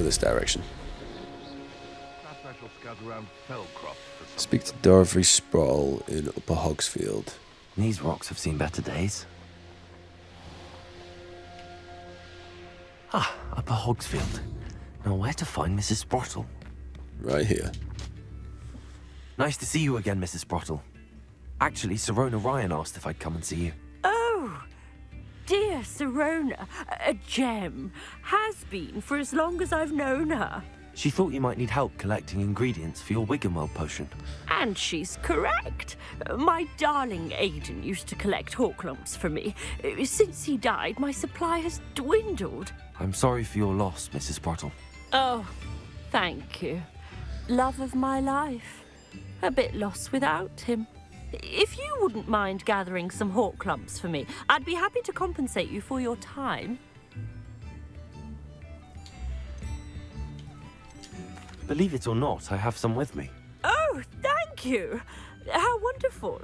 this direction. Speak to Dorothy Sproul in Upper Hogsfield. These rocks have seen better days. Ah, Upper Hogsfield. Now where to find Mrs. Sprottle? Right here. Nice to see you again, Mrs. Sprottle. Actually, Sirona Ryan asked if I'd come and see you. Oh, dear Sirona, a gem. Has been for as long as I've known her. She thought you might need help collecting ingredients for your Wiggenweld potion. And she's correct. My darling Aidan used to collect Horklumps for me. Since he died, my supply has dwindled. I'm sorry for your loss, Mrs. Sprottle. Oh, thank you. Love of my life. A bit lost without him. If you wouldn't mind gathering some Horklumps for me, I'd be happy to compensate you for your time. Believe it or not, I have some with me. Oh, thank you. How wonderful.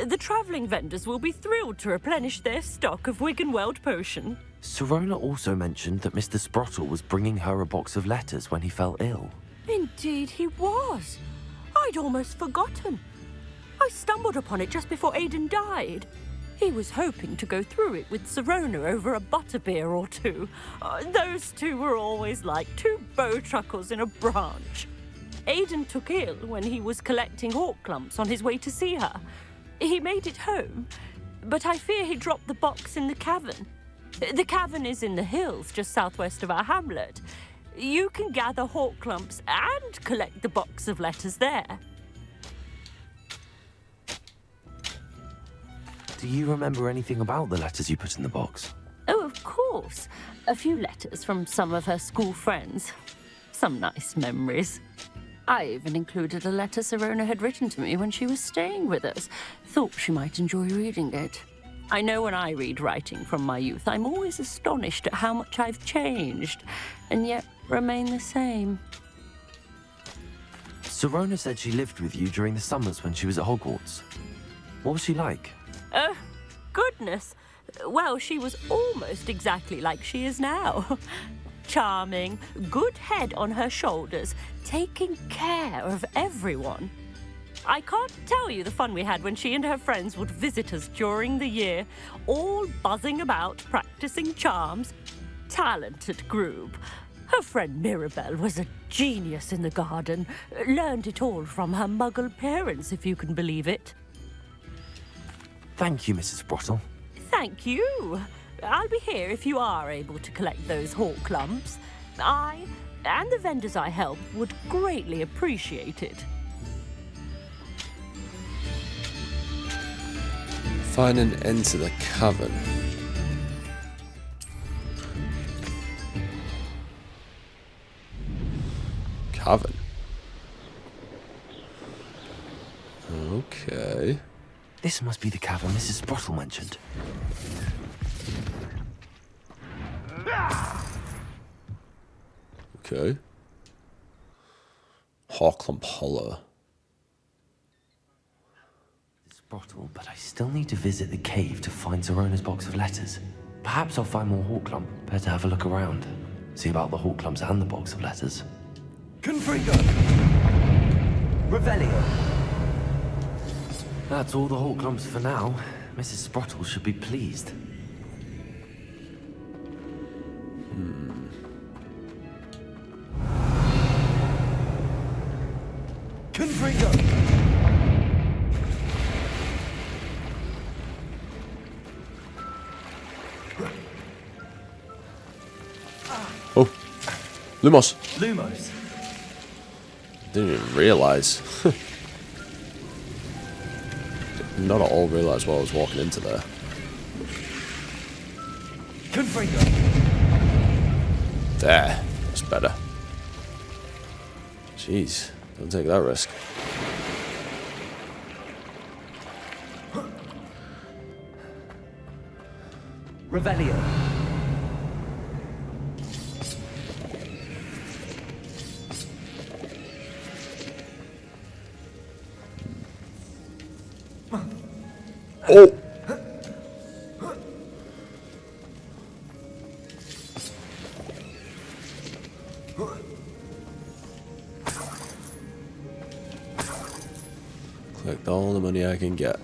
The travelling vendors will be thrilled to replenish their stock of Wiggenweld potion. Sirona also mentioned that Mr. Sprottle was bringing her a box of letters when he fell ill. Indeed he was. I'd almost forgotten. I stumbled upon it just before Aidan died. He was hoping to go through it with Sirona over a butterbeer or two. Those two were always like two bowtruckles in a branch. Aidan took ill when he was collecting Horklumps on his way to see her. He made it home, but I fear he dropped the box in the cavern. The cavern is in the hills just southwest of our hamlet. You can gather Horklumps and collect the box of letters there. Do you remember anything about the letters you put in the box? Oh, of course. A few letters from some of her school friends. Some nice memories. I even included a letter Sirona had written to me when she was staying with us. Thought she might enjoy reading it. I know when I read writing from my youth, I'm always astonished at how much I've changed, and yet remain the same. Sirona said she lived with you during the summers when she was at Hogwarts. What was she like? Oh, goodness. Well, she was almost exactly like she is now. Charming, good head on her shoulders, taking care of everyone. I can't tell you the fun we had when she and her friends would visit us during the year, all buzzing about, practicing charms. Talented group. Her friend Mirabelle was a genius in the garden. Learned it all from her muggle parents, if you can believe it. Thank you, Mrs. Sprottle. Thank you. I'll be here if you are able to collect those Horklumps. I, and the vendors I help, would greatly appreciate it. Find an end to the cavern. Cavern? Okay. This must be the cavern Mrs. Sprottle mentioned. Okay. Horklump Hollow. Sprottle, but I still need to visit the cave to find Sirona's box of letters. Perhaps I'll find more Horklump. Better have a look around. See about the Horklumps and the box of letters. Confringo! Revelio! That's all the Horklumps for now. Mrs. Sprottle should be pleased. Confringo! Oh, Lumos. Lumos! Didn't even realise. Did not at all realise while I was walking into there. Confringo! There, that's better. Jeez, don't take that risk. Revelio! Oh! Collect all the money I can get.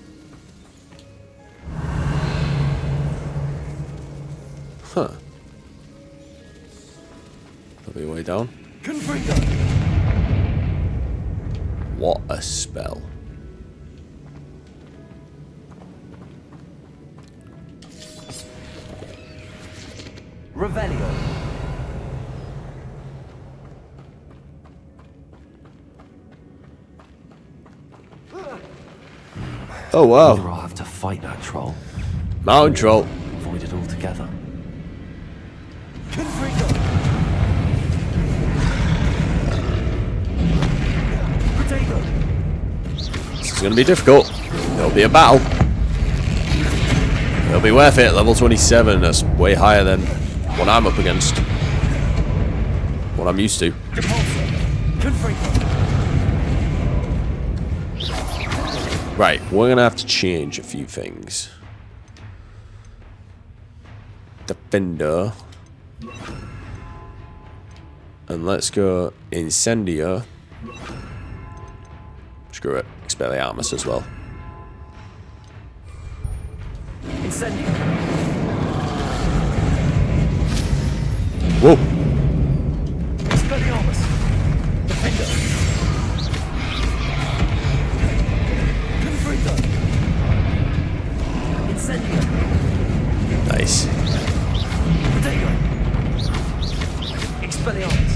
Huh. Probably way down. Confringo. What a spell. Revelio. Oh wow. Either I'll have to fight that troll, Mountain troll. avoid it altogether. Confringo. Potato. This is going to be difficult. It'll be a battle. It'll be worth it. Level 27. That's way higher than what I'm up against. What I'm used to. Depulso. Confringo. Right, we're going to have to change a few things. Defender. And let's go Incendiar. Screw it. Expelliarmus as well. Incendio. Whoa! Expelliarmus. Defender. Confringo. Incendio. Nice. Potato. Expelliarmus.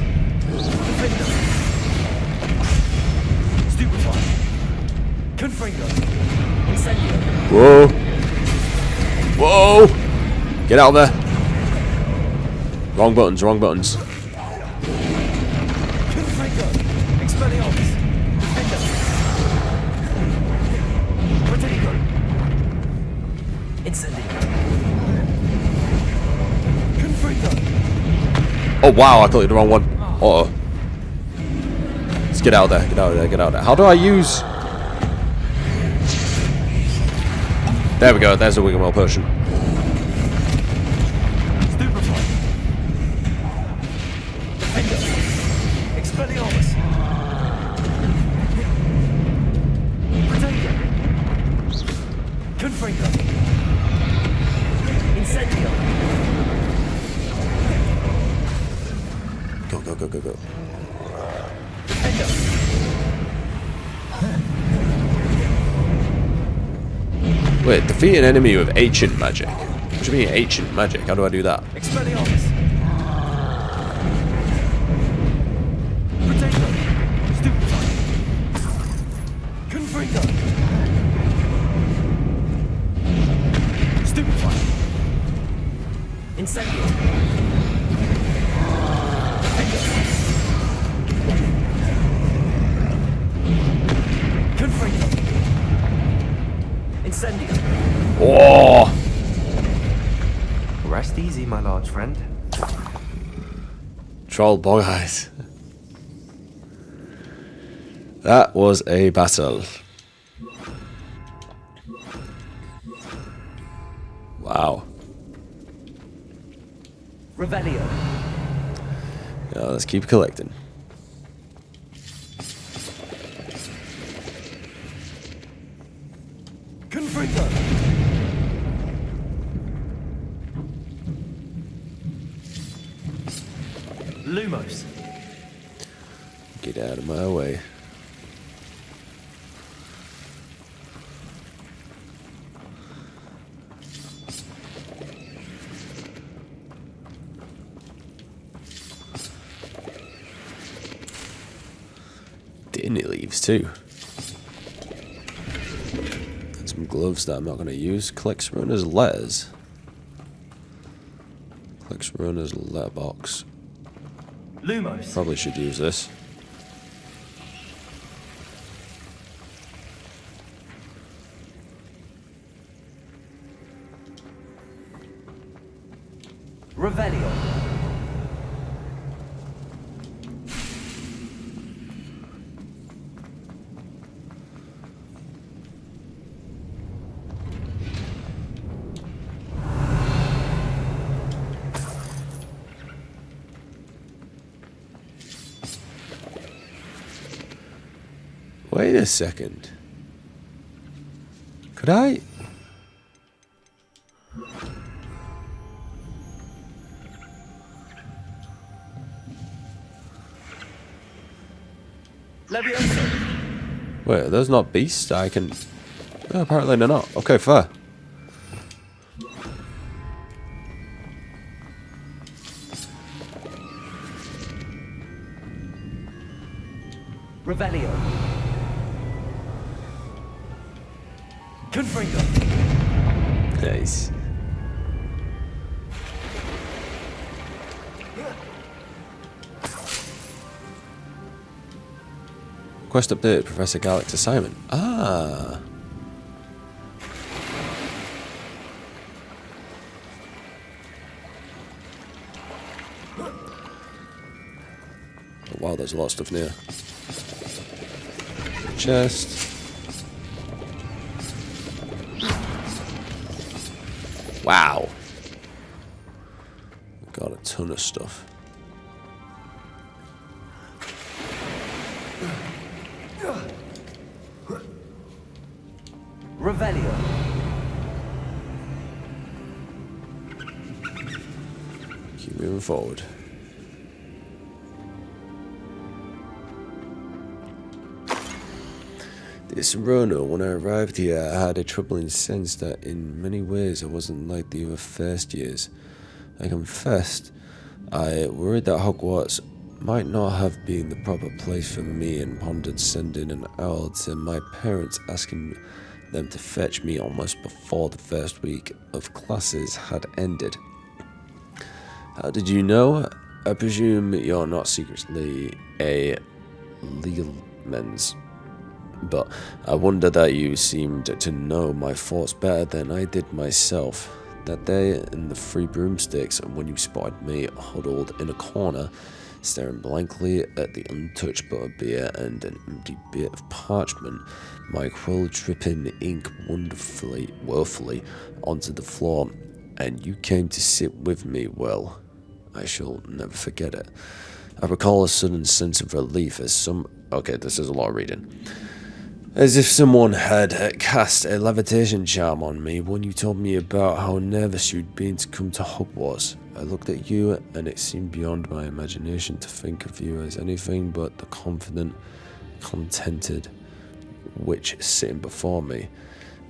Defender. Stupefy. Confringo. Incendio. Whoa! Whoa! Get out of there. Wrong buttons, wrong buttons. Confringo. Expelliarmus. Defender. Potato. Incendio. Confringo. Oh wow, I clicked the wrong one. Uh-oh. Let's get out of there, get out of there, get out of there. How do I use... There we go, there's a Wiggenwell potion. Stupefy. Defender. Expelliarmus. Potato. Confringo. Incendio. Go, go, go, go, go. Defender. Wait, defeat an enemy with ancient magic. What do you mean ancient magic? How do I do that? Expelliarmus. Potato. Stupefy. Confringo. Stupefy. Incendio. Confringo. Incendio. Oh! Rest easy, my large friend. Troll bog eyes. That was a battle. Wow. Revelio. Yeah, let's keep collecting. Confringo. Lumos. Get out of my way. Disney leaves too. And some gloves that I'm not going to use. Collects runners' letters. Collects runners' letterbox. Lumos. Probably should use this. Revelio. Wait a second. Could I? Levioso. Wait, those not beasts? I can... Oh, apparently they're not. Okay, fair. Revelio. Confringo. Nice. Quest updated, Professor Gallic's assignment. Ah. Oh, wow, there's a lot of stuff near. Chest. Wow. Got a ton of stuff. Revelio. Keep moving forward. This Rono, when I arrived here, I had a troubling sense that in many ways I wasn't like the other first years. I confessed, I worried that Hogwarts might not have been the proper place for me and pondered sending an owl to my parents asking them to fetch me almost before the first week of classes had ended. How did you know? I presume you're not secretly a Legalman's. But I wonder that you seemed to know my thoughts better than I did myself. That day in the Three Broomsticks, when you spotted me huddled in a corner, staring blankly at the untouched butterbeer and an empty bit of parchment, my quill dripping ink woefully onto the floor, and you came to sit with me, well, I shall never forget it. I recall a sudden sense of relief as okay, this is a lot of reading. As if someone had cast a levitation charm on me when you told me about how nervous you'd been to come to Hogwarts. I looked at you, and it seemed beyond my imagination to think of you as anything but the confident, contented witch sitting before me.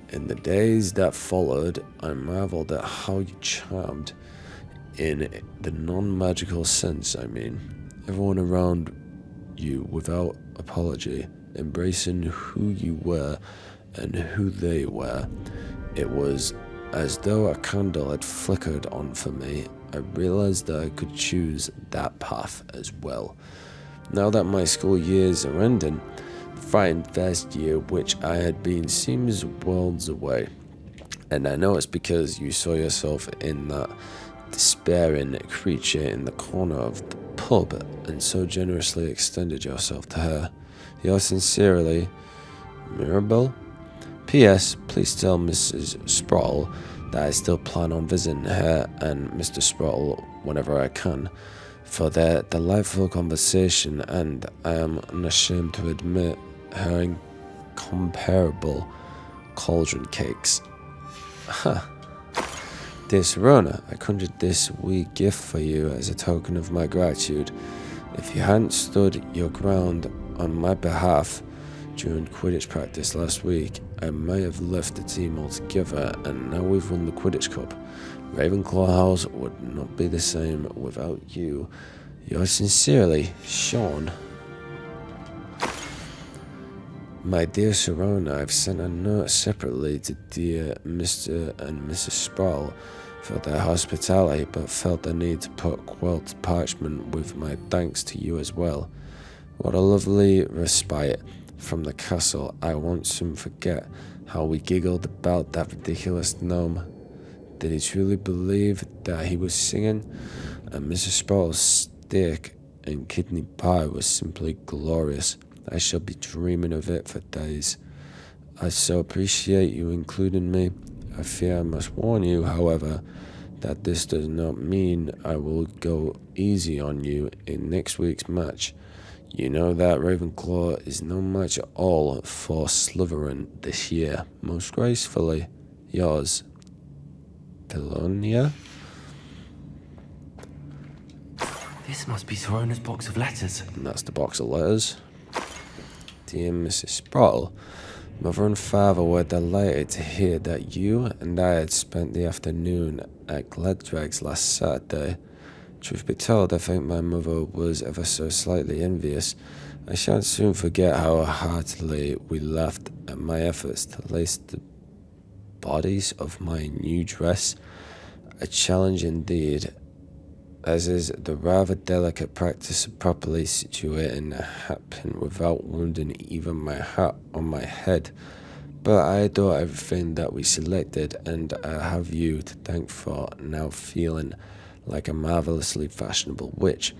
In the days that followed, I marveled at how you charmed, in the non-magical sense, I mean, everyone around you without apology, embracing who you were and who they were. It was as though a candle had flickered on for me. I realized that I could choose that path as well. Now that my school years are ending, the frightened first year which I had been seems worlds away. And I know it's because you saw yourself in that despairing creature in the corner of the pub and so generously extended yourself to her. Yours sincerely, Mirabelle. P.S. Please tell Mrs. Sproul that I still plan on visiting her and Mr. Sproul whenever I can for their delightful conversation, and I am unashamed to admit her incomparable cauldron cakes. Ha! Dear Serona, I conjured this wee gift for you as a token of my gratitude. If you hadn't stood your ground on my behalf during Quidditch practice last week, I might have left the team altogether, and now we've won the Quidditch Cup. Ravenclaw House would not be the same without you. Yours sincerely, Sean. My dear Serona, I've sent a note separately to dear Mr. and Mrs. Sproul for their hospitality, but felt the need to put quill to parchment with my thanks to you as well. What a lovely respite from the castle. I won't soon forget how we giggled about that ridiculous gnome. Did he truly believe that he was singing? And Mrs. Sproul's steak and kidney pie was simply glorious. I shall be dreaming of it for days. I so appreciate you including me. I fear I must warn you, however, that this does not mean I will go easy on you in next week's match. You know that Ravenclaw is no match at all for Slytherin this year. Most gracefully, yours, Pelonia? This must be Sorona's box of letters. And that's the box of letters. Dear Mrs. Sproul, Mother and Father were delighted to hear that you and I had spent the afternoon at Gleddrags last Saturday. Truth be told, I think my mother was ever so slightly envious. I shan't soon forget how heartily we laughed at my efforts to lace the bodies of my new dress. A challenge indeed, as is the rather delicate practice of properly situating a hatpin without wounding even my hat on my head. But I adore everything that we selected, and I have you to thank for now feeling like a marvelously fashionable witch.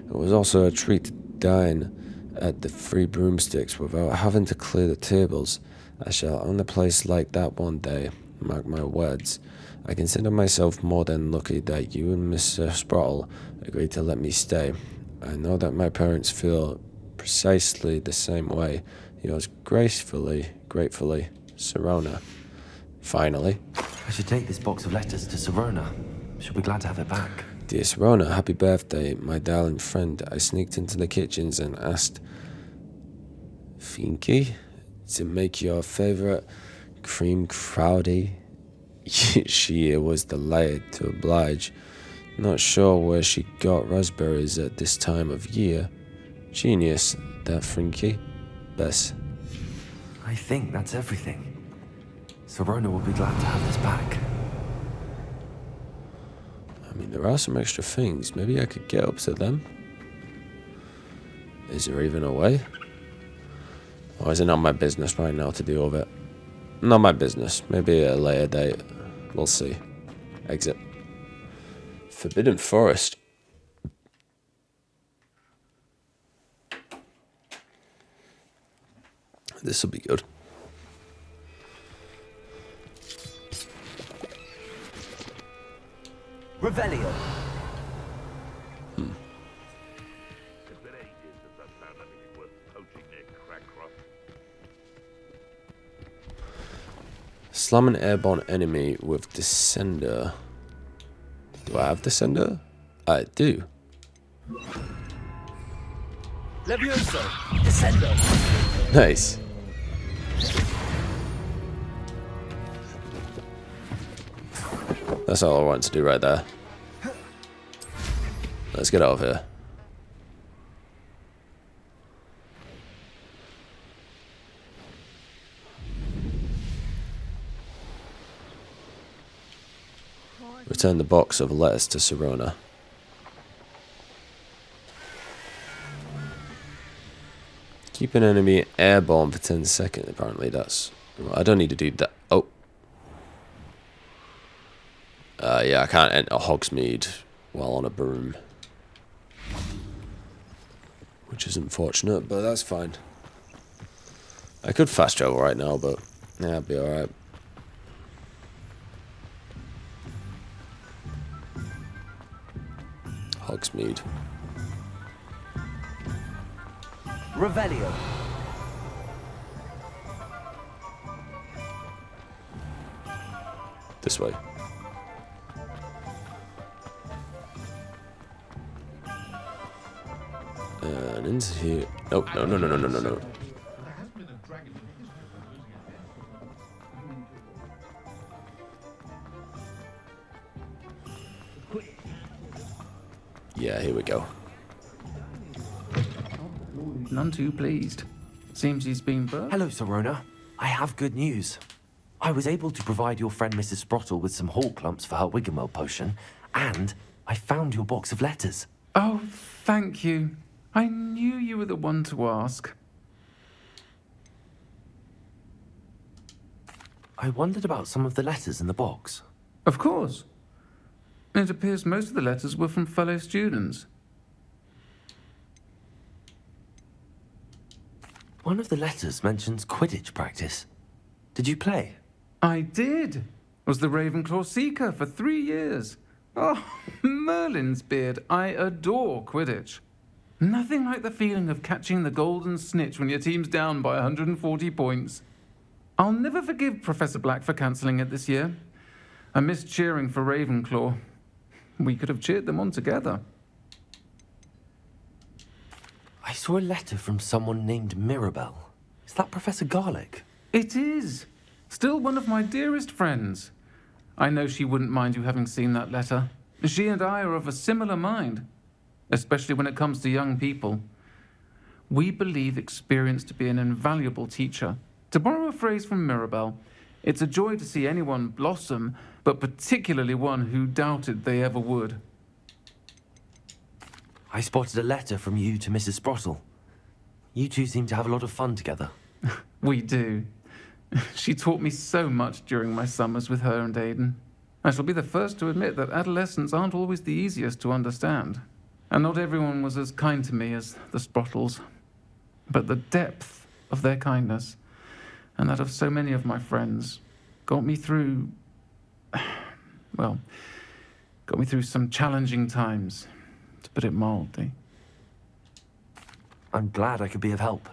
It was also a treat to dine at the Three Broomsticks without having to clear the tables. I shall own a place like that one day, mark my words. I consider myself more than lucky that you and Mr. Sproul agreed to let me stay. I know that my parents feel precisely the same way. Yours gracefully, gratefully, Sirona. Finally. I should take this box of letters to Sirona. She'll be glad to have it back. Dear Sirona, happy birthday, my darling friend. I sneaked into the kitchens and asked Finky to make your favorite cream crowdy. She was delighted to oblige. Not sure where she got raspberries at this time of year. Genius, that Finky. Bess. I think that's everything. Sirona will be glad to have this back. I mean, there are some extra things. Maybe I could get up to them. Is there even a way? Or is it not my business right now to deal with it? Not my business. Maybe at a later date. We'll see. Exit. Forbidden Forest. This will be good. Revelio. Slam an airborne enemy with Descender. Do I have Descender? I do. Levioso. Descendo. Nice. That's all I want to do right there. Let's get out of here. Return the box of letters to Sirona. Keep an enemy airborne for 10 seconds. Apparently that's... I don't need to do that. Oh. Yeah, I can't enter Hogsmeade while on a broom. Which is unfortunate, but that's fine. I could fast travel right now, but yeah, I'll be alright. Hogsmeade. Revelio. This way. And into here. Nope, no. Yeah, here we go. None too pleased. Seems he's been burnt. Hello, Sirona. I have good news. I was able to provide your friend Mrs. Sprottle with some hall clumps for her Wiggenweld potion, and I found your box of letters. Oh, thank you. I knew you were the one to ask. I wondered about some of the letters in the box. Of course. It appears most of the letters were from fellow students. One of the letters mentions Quidditch practice. Did you play? I did. Was the Ravenclaw Seeker for 3 years. Oh, Merlin's beard. I adore Quidditch. Nothing like the feeling of catching the golden snitch when your team's down by 140 points. I'll never forgive Professor Black for cancelling it this year. I missed cheering for Ravenclaw. We could have cheered them on together. I saw a letter from someone named Mirabelle. Is that Professor Garlick? It is. Still one of my dearest friends. I know she wouldn't mind you having seen that letter. She and I are of a similar mind, especially when it comes to young people. We believe experience to be an invaluable teacher. To borrow a phrase from Mirabelle, it's a joy to see anyone blossom, but particularly one who doubted they ever would. I spotted a letter from you to Mrs. Sprottle. You two seem to have a lot of fun together. We do. She taught me so much during my summers with her and Aiden. I shall be the first to admit that adolescents aren't always the easiest to understand. And not everyone was as kind to me as the Sprottles. But the depth of their kindness, and that of so many of my friends, got me through some challenging times, to put it mildly. I'm glad I could be of help.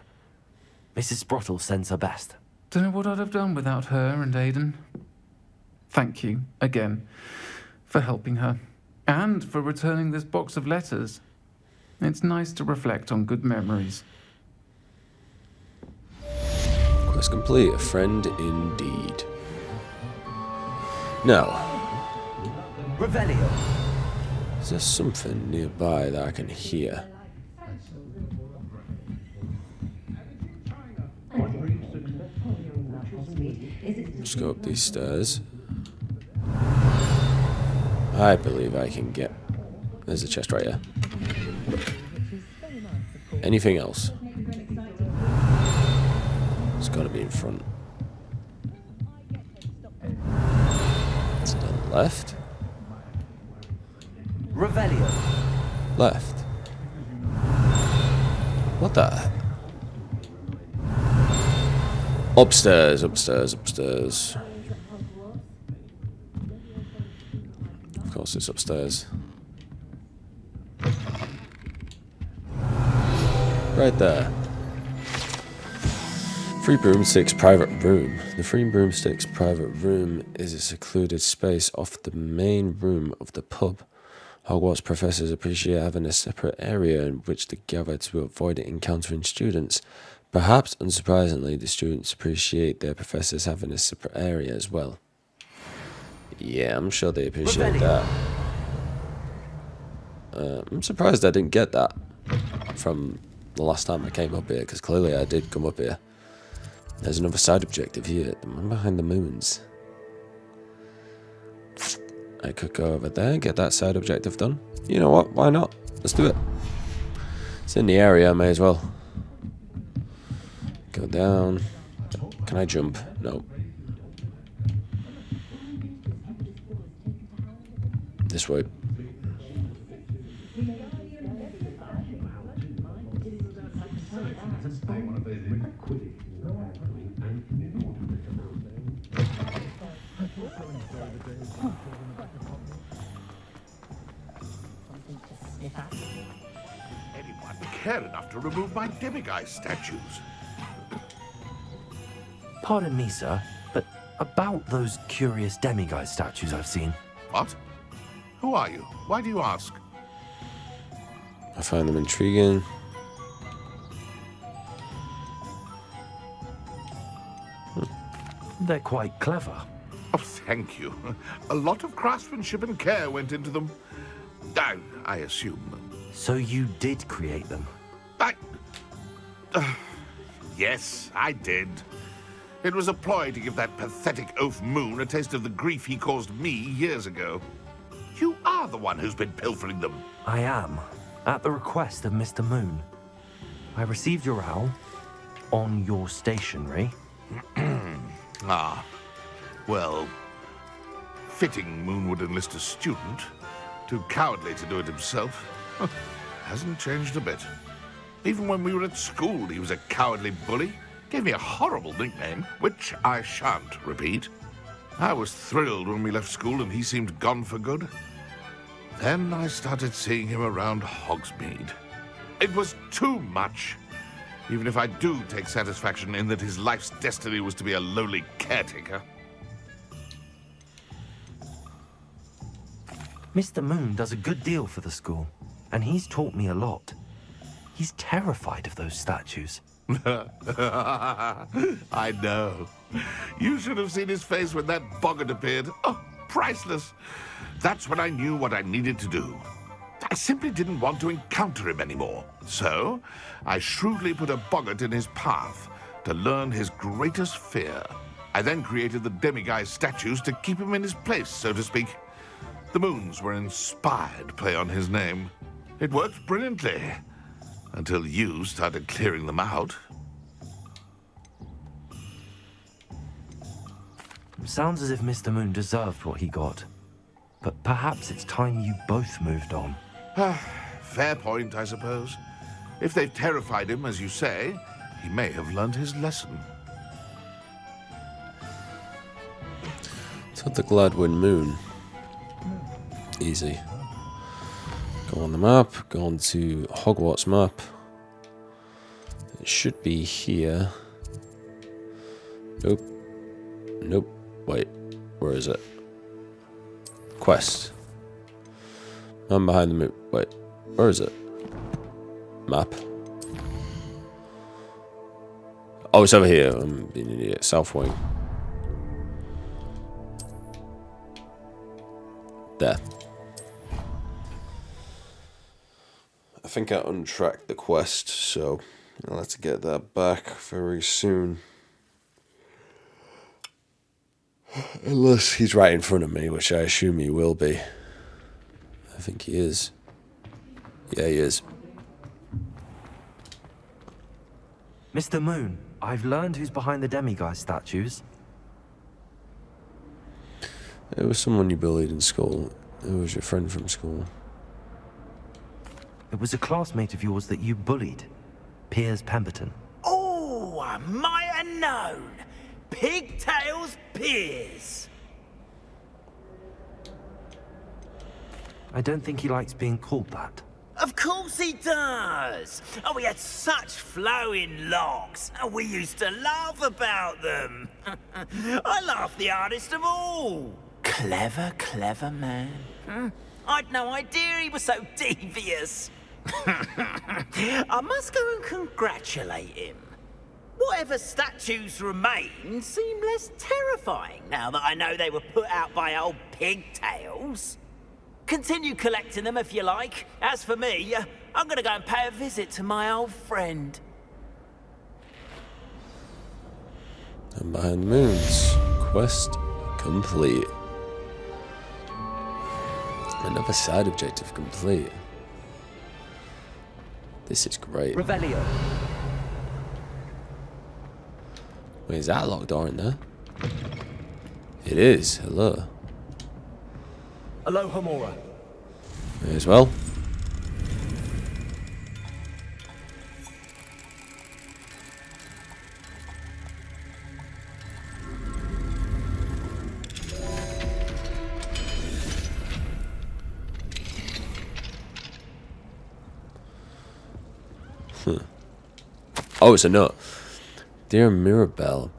Mrs. Sprottle sends her best. Don't know what I'd have done without her and Aiden. Thank you, again, for helping her, and for returning this box of letters. It's nice to reflect on good memories. Quest complete. A friend indeed. Now, Revelio. is there something nearby that I can hear? Just go up these stairs. I believe I can get... There's a chest right here. Anything else? It's got to be in front. To the left? Revelio. Left. What the? Upstairs, upstairs, upstairs. Of course it's upstairs. Right there. Free Broomstick's private room. The Free Broomstick's private room is a secluded space off the main room of the pub. Hogwarts professors appreciate having a separate area in which to gather to avoid encountering students. Perhaps unsurprisingly, the students appreciate their professors having a separate area as well. Yeah, I'm sure they appreciate that. I'm surprised I didn't get that from the last time I came up here, because clearly I did come up here. There's another side objective here, the one behind the moons. I could go over there and get that side objective done. You know what, why not? Let's do it. It's in the area, I may as well. Go down. Can I jump? No. This way. Anyone care enough to remove my demiguise statues? Pardon me, sir, but about those curious demiguise statues I've seen. What? Who are you? Why do you ask? I find them intriguing. They're quite clever. Oh, thank you. A lot of craftsmanship and care went into them. I assume. So you did create them? Yes, I did. It was a ploy to give that pathetic oaf Moon a taste of the grief he caused me years ago. You are the one who's been pilfering them. I am, at the request of Mr. Moon. I received your owl on your stationery. Ah, well, fitting Moon would enlist a student. Too cowardly to do it himself. Hasn't changed a bit. Even when we were at school, he was a cowardly bully. Gave me a horrible nickname, which I shan't repeat. I was thrilled when we left school and he seemed gone for good. Then I started seeing him around Hogsmeade. It was too much. Even if I do take satisfaction in that his life's destiny was to be a lowly caretaker. Mr. Moon does a good deal for the school, and he's taught me a lot. He's terrified of those statues. I know. You should have seen his face when that boggart appeared. Oh, priceless. That's when I knew what I needed to do. I simply didn't want to encounter him anymore. So, I shrewdly put a boggart in his path to learn his greatest fear. I then created the demiguise statues to keep him in his place, so to speak. The moons were inspired play on his name. It worked brilliantly. Until you started clearing them out. Sounds as if Mr. Moon deserved what he got. But perhaps it's time you both moved on. Fair point, I suppose. If they've terrified him, as you say, he may have learned his lesson. To the Gladwin Moon. Easy. Go on the map, go on to Hogwarts map. It should be here. Nope. Nope. Wait, where is it? Quest. Man behind the moon. Wait, where is it? Map. Oh, it's over here. I'm being an idiot. South Wing. There. I think I untracked the quest, so I'll have to get that back very soon. Unless he's right in front of me, which I assume he will be. I think he is. Yeah, he is. Mr. Moon, I've learned who's behind the demiguise statues. It was someone you bullied in school. It was your friend from school. It was a classmate of yours that you bullied, Piers Pemberton. Oh, I might have known. Pigtails Piers. I don't think he likes being called that. Of course he does. Oh, he had such flowing locks, and we used to laugh about them. I laughed the hardest of all. Clever, clever man. I'd no idea he was so devious. I must go and congratulate him. Whatever statues remain seem less terrifying now that I know they were put out by old pigtails. Continue collecting them if you like. As for me, I'm gonna go and pay a visit to my old friend. And behind the moons. Quest complete. Another side objective complete. This is great. Revelio. Wait, is that a locked door in there? It is. Hello. Aloha Mora. May as well. Oh, it's a note. Dear Mirabelle,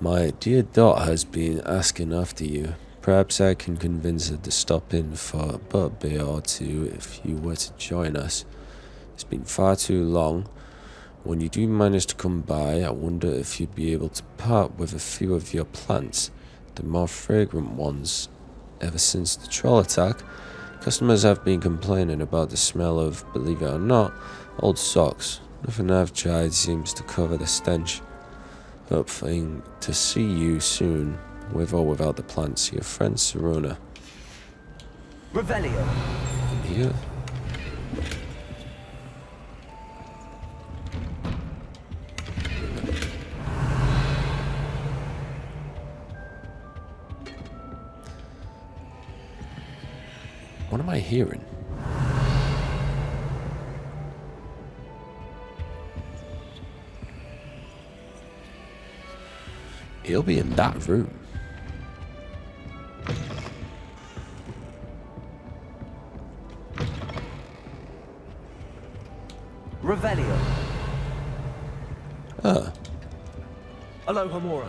my dear daughter has been asking after you. Perhaps I can convince her to stop in for but a beer or two if you were to join us. It's been far too long. When you do manage to come by, I wonder if you'd be able to part with a few of your plants, the more fragrant ones. Ever since the troll attack, customers have been complaining about the smell of, believe it or not, old socks. Nothing I've tried seems to cover the stench. Hoping to see you soon, with or without the plants. Your friend Serona. Revelio. And here. What am I hearing? He'll be in that room. Revelio. Ah, Aloha Mora.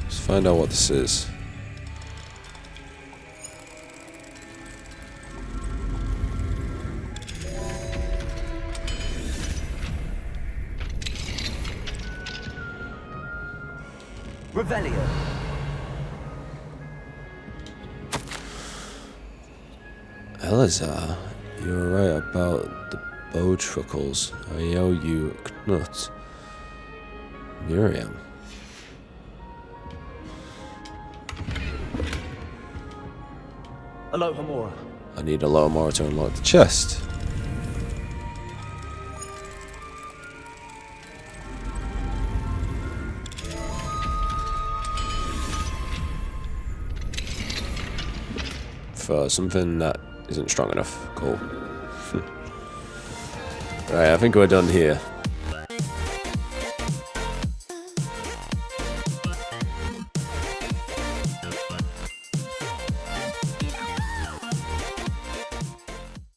let's find out what this is. Revelio. Elazar, you were right about the bow truckles. I owe you Knut. Miriam. Aloha Mora. I need a lot more to unlock the chest. For something that isn't strong enough. Cool. Right, I think we're done here.